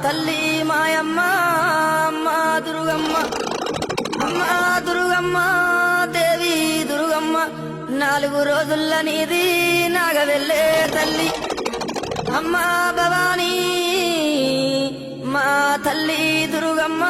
తల్లి మాయమ్మ అమ్మ దుర్గమ్మ అమ్మ దుర్గమ్మ దేవి దుర్గమ్మ 4 రోజుల నీది నాగవెల్లే తల్లి అమ్మ భవానీ మా తల్లి దుర్గమ్మ